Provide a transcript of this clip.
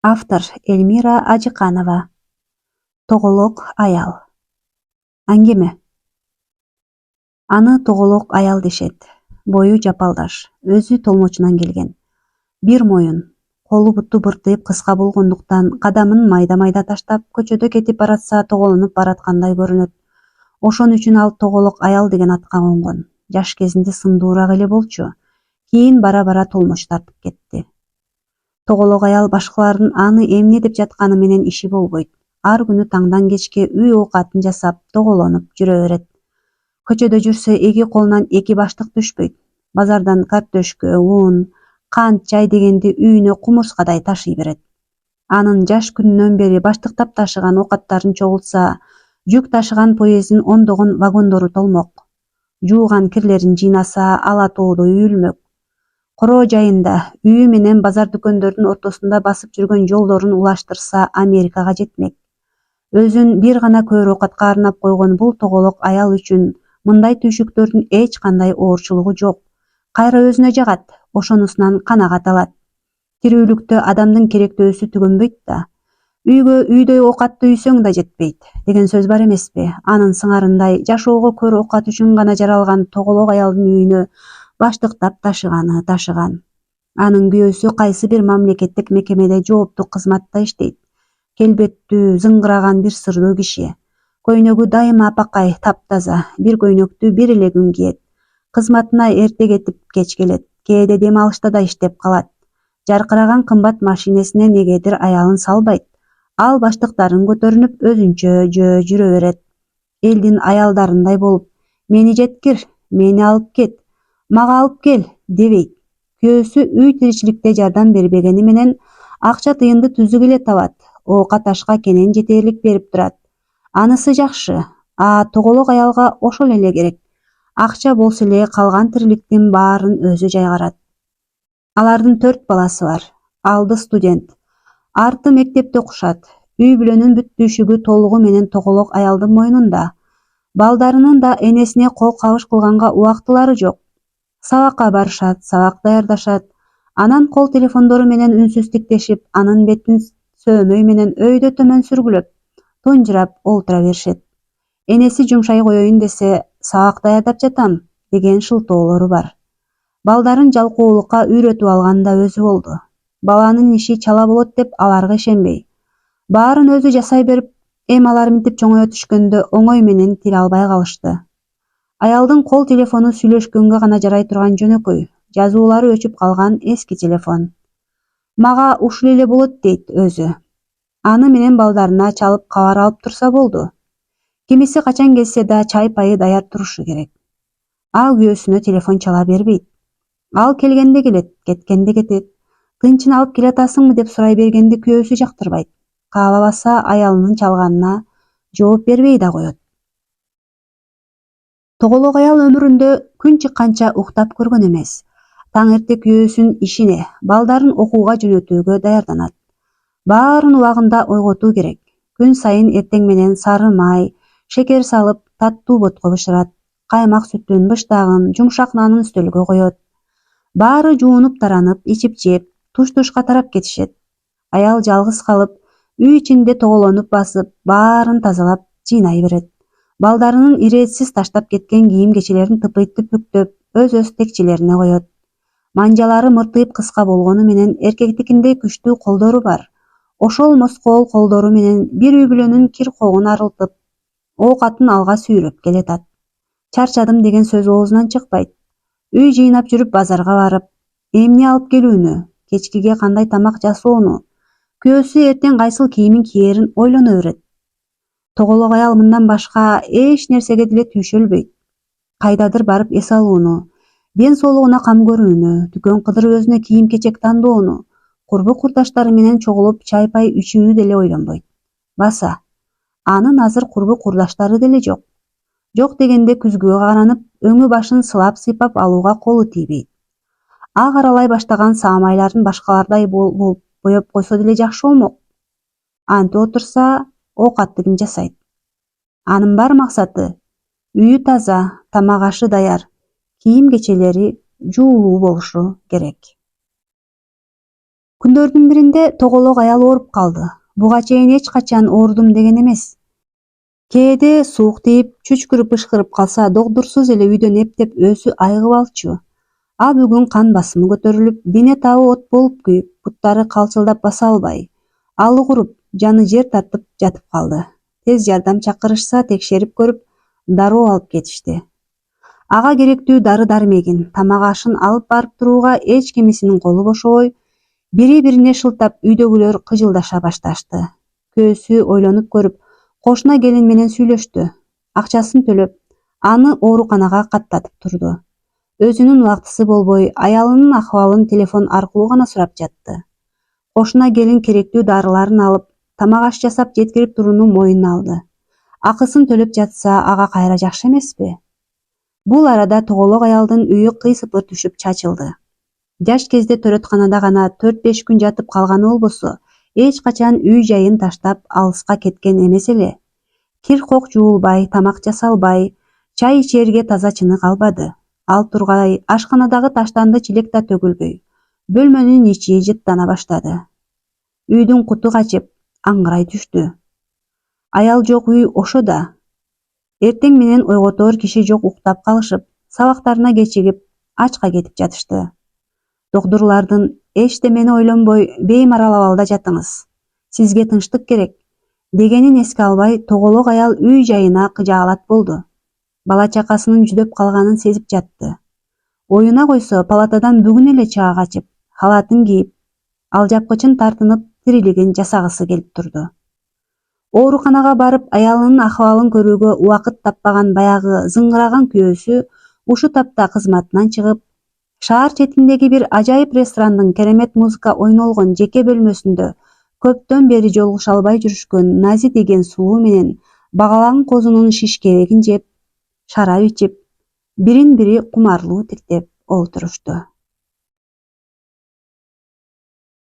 Автор Эльмира Ажыканова. Тоголок аял. Аңгеме. Аны тоголок аял дешет. Бою жапалдаш, өзү толмочунан келген. Бир моюн, колу буту быртыйып кыска болгондуктан кадамын майда-майда таштап, көчөдө кетип баратса тоголонуп бараткандай көрүнөт. Ошон үчүн ал тоголок аял деген атка конгон. Жаш кезинде сындуураак эле болчу. Кийин бара-бара толмоч тартып кетти. Тоголок аял башкалардын аны эмне деп жатканы менен иши болбойт. Ар күнү таңдан кечке үй оокатын жасап, тоголонуп жүрө берет. Көчөдө жүрсө эки колунан эки баштык түшпөйт. Базардан картөшкө, ун, кант, чай дегенди үйүнө кумурскадай ташый берет. Анын жаш күнүнөн бери баштыктап ташыган оокаттарын чогултса, жүк ташыган поезддин ондогон вагондору толмок. Жууган кирлерин жыйнаса, ала тоодой үйүлмөк. Короо жайында үйү менен базар дүкөндөрдүн ортосунда басып жүргөн жолдорун улаштырса, Америкага жетмек. Өзүн бир гана көөр оокатка арнап койгон бул тоголок аял үчүн мындай түйшүктөрдүн эч кандай оорчулугу жок. Кайра өзүнө жагат, ошонусунан канагат алат. Тирүүлүктө адамдын керектөөсү түгөнбөйт да. Үйгө үйдөй оокатты үйсөң да жетпейт деген сөз бар эмеспи? Анын сыңарындай жашоого көр оокат үчүн гана жаралган тоголок аялдын үйүнө баштыктап ташыган. Анын күйөөсү кайсы бир мамлекеттик мекемеде жоопту кызматта иштейт. Келбеттүү, зыңгыраган бир сырдуу киши. Көйнөгү дайыма апакай, таптаза, бир көйнөктү бир эле күн кийет. Кызматына эрте кетип, кеч келет. Кээде дем алышта да иштеп калат. Жаркыраган кымбат машинесине негедир аялын салбайт. Ал баштыктарын көтөрүнүп, өзүнчө жүрө берет. Элдин аялдарындай болуп, мени жеткир, мени алып кет, мага алып кел дебейт. Күйөөсү үй тиричиликте жардам бербегени менен акча тыйынды түзүк эле табат. Оокат ашка кенен жетерлик берип турат. Анысы жакшы. Тоголок аялга ошол эле керек. Акча болсо эле калган тириликтин баарын өзү жайгарат. Алардын 4 баласы бар. Алды студент. Арты мектепте окушат. Үй бүлөнүн бүт түйшүгү толугу менен тоголок аялдын мойнунда. Балдарынын да энесине кол кабыш кылганга убактылары жок. Сабакка барышат, сабак даярдашат. Анан кол телефондору менен үнсүз тиктешип, анын бетин сөөмөй менен өйдө төмөн сүргүлөп, тунжурап олтура беришет. Энеси жумшай коеюн десе, сабак даярдап жатам деген шылтоолору бар. Балдарын жалкоолукка үйрөтүп алган да өзү болду. Баланын иши чала болот деп аларга ишенбей. Баарын өзү жасай берип, эми алар мынтип чоңое түшкөндө оңой менен тил албай калышты. Аялдын кол телефону сүйлөшкөнгө гана жарай турган жөнөкөй, жазуулары өчүп калган эски телефон. Мага ушул эле болот дейт өзү. Аны менен балдарына чалып кабар алып турса болду. Кимиси качан келсе да чай пайы даяр турушу керек. Ал күйөөсүнө телефон чала бербейт. Ал келгенде келет, кеткенде кетет. Тынчын алып келатасыңбы деп сурай бергенди күйөөсү жактырбайт. Каалабаса аялынын чалганына жооп бербей да коет. Тоголок аял өмүрүндө күн чыкканча уктап көргөн эмес. Таң эрте күйөөсүн ишине, балдарын окууга жөнөтүүгө даярданат. Баарын убагында ойготуу керек. Күн сайын эртең менен сары май, шекер салып, таттуу ботко бышырат. Каймак сүтүн, быштагын, жумшак нанын үстөлгө коет. Баары жуунуп таранып, ичип жеп, туш-тушка тарап кетишет. Аял жалгыз калып, үй ичинде тоголонуп басып, баарын тазалап, жыйнай берет. Балдарынын иретсиз таштап кеткен кийим-кечелерин тыпыйтып бүктөп, өз текчелерине коет. Манжалары мыртыйып кыска болгону менен эркектикиндей күчтүү колдору бар. Ошол москоол колдору менен бир үй бүлөнүн кир когун арылтып, оокатын алга сүйрөп келатат. Чарчадым деген сөз оозунан чыкпайт. Үй жыйнап жүрүп базарга барып, эмне алып келүүнү, кечкиге кандай тамак жасоону, күйөөсү эртең кайсыл кийимин кийерин ойлоно берет. Тоголок аял мындан башка эч нерсеге деле түйшөлбөйт. Кайдадыр барып эс алууну, ден соолугуна кам көрүүнү, дүкөн кыдырып өзүнө кийим-кечек тандоону, курбу-курдаштары менен чогулуп чай пай ичүүнү деле ойлонбойт. Баса, анын азыр курбу-курдаштары деле жок. Жок дегенде күзгүгө каранып, өңү башын сылап-сыйпап алууга колу тийбейт. Ак аралай баштаган саамайларын башкалардай болуп боеп койсо деле жакшы болмок. Антип отурса, оокатты ким жасайт? Анын бар максаты үйү таза, тамак ашы даяр, кийим-кечелери жуулуу болушу керек. Күндөрдүн биринде тоголок аял ооруп калды. Буга чейин эч качан оорудум деген эмес. Кээде суук тийип, чүчкүрүп ышкырып калса, догдурсуз эле үйдөн эптеп өзү айыгып алчу. А бүгүн кан басымы көтөрүлүп, дене табы от болуп күйүп, буттары калчылдап баса албай, алы куруп, жаны жер тартып жатып калды. Тез жардам чакырышса, текшерип көрүп, дароо алып кетишти. Ага керектүү дары-дармегин, тамак-ашын алып барып турууга эч кимисинин колу бошобой, бири-бирине шылтап үйдөгүлөр кыжылдаша башташты. Көөсү ойлонуп көрүп, кошуна келин менен сүйлөштү. Акчасын төлөп, аны ооруканага каттатып турду. Өзүнүн убактысы болбой, аялынын акыбалын телефон аркылуу гана сурап жатты. Кошуна келин керектүү дарыларын алып, тамак-аш жасап жеткирип турууну мойнуна алды. Акысын төлөп жатса, ага кайра жакшы эмеспи? Бул арада тоголок аялдын үйү кыйсыпыр түшүп чачылды. Жаш кезде төрөтканада гана 4-5 күн жатып калганы болбосо, эч качан үй жайын таштап алыска кеткен эмес эле. Кир-кок жуулбай, тамак жасалбай, чай ичерге таза чыны калбады. Ал тургай ашканадагы таштанды чилек да төгүлбөй. Бөлмөнүн ичи жыттана баштады. Үйдүн куту качып, аңгырай түштү. Аял жок үй ошо да. Эртең менен ойготоор киши жок уктап калышып, сабактарына кечигип, ачка кетип жатышты. Докторлордун эчтемени ойлонбой, беймарал абалда жатыңыз. Сизге тынчтык керек дегенин эске албай, тоголок аял үй жайына кыжаалат болду. Бала чакасынын жүдөп калганын сезип жатты. Оюна койсо, палатадан бүгүн эле чыга качып, халатын кийип, алжапкычын тартынып, тирилигин жасагысы келип турду. Ооруканага барып, аялынын акыбалын көрүүгө убакыт таппаган баягы зыңгыраган күйөөсү ушу тапта кызматынан чыгып, шаар четиндеги бир ажайып ресторандын керемет музыка ойнолгон жеке бөлмөсүндө көптөн бери жолугуша албай жүрүшкөн Нази деген сулуу менен багалаан козунун шишкерегин жеп, шарап ичип, бирин бири кумарлуу тиктеп олтурушту.